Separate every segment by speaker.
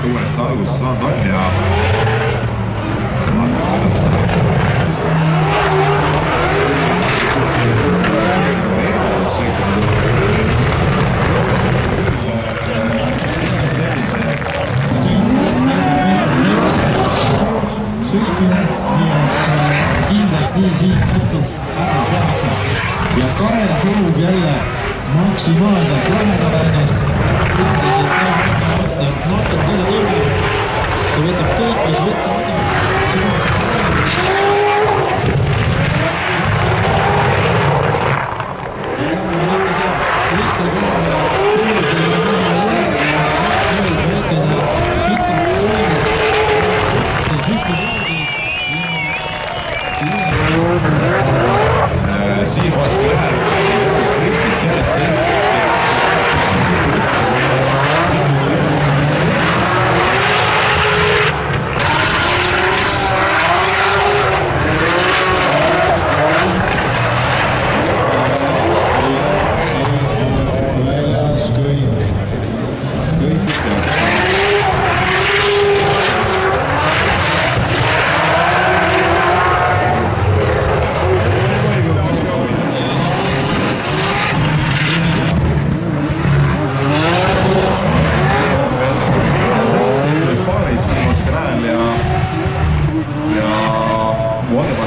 Speaker 1: uuesti alguse saanud on ja vaatame, kuidas see
Speaker 2: sõitmine, nii et kindlasti siit otsust ära tehakse ja Karel sulub jälle maksimaalselt läheneda ennast. Natukene kõrgem, ta võtab kõik, mis võtta annab, samast
Speaker 1: Siim Oski läheb rikis selleks eeskätteks
Speaker 2: väljas kõik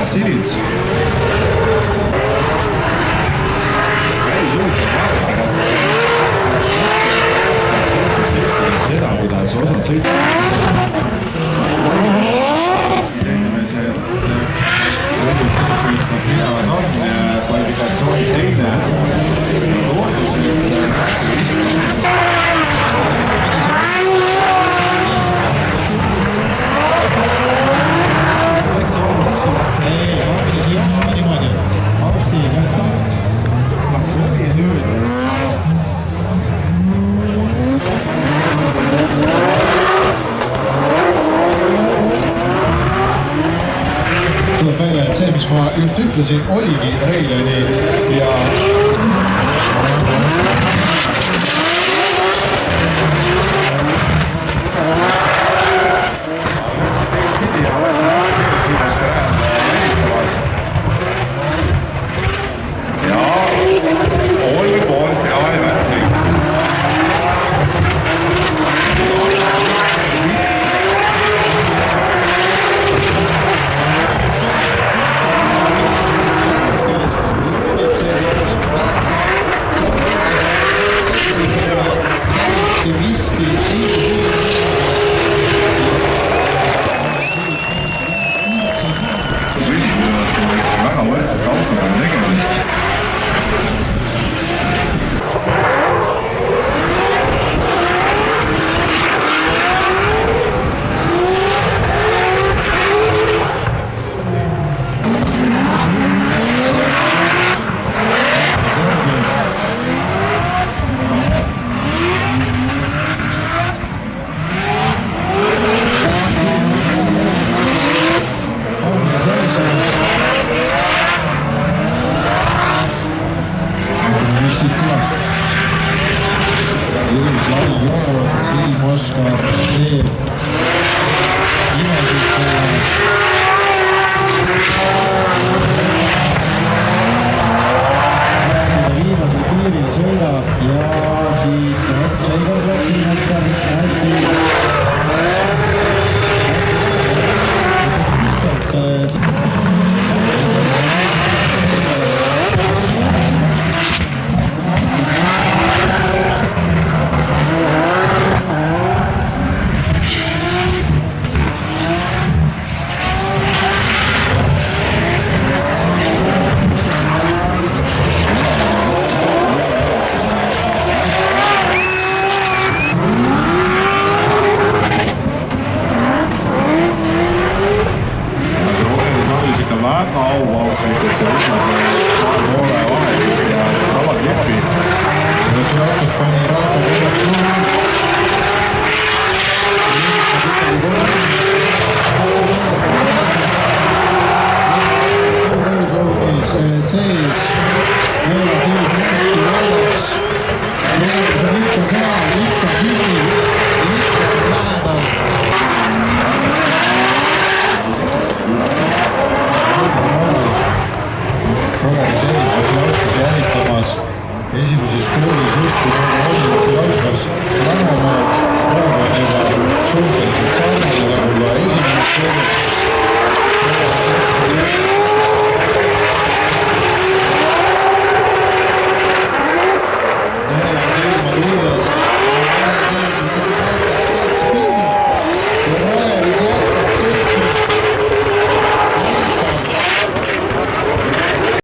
Speaker 1: Silits. Päris huvitav vaadata, kas sõitudes seda, kuidas osad inimesest sõidusnõusõitnud Hiinas on kvalifikatsiooni teine loodused
Speaker 2: tuleb välja, et see, mis ma just ütlesin, oligi Reilani ja
Speaker 1: väga võrdset autoga tegemist. Siim Oskar teeb imesid viimasel piiril sõidab ja siit otsa igal pool Siim Oskar hästi
Speaker 2: suhteliselt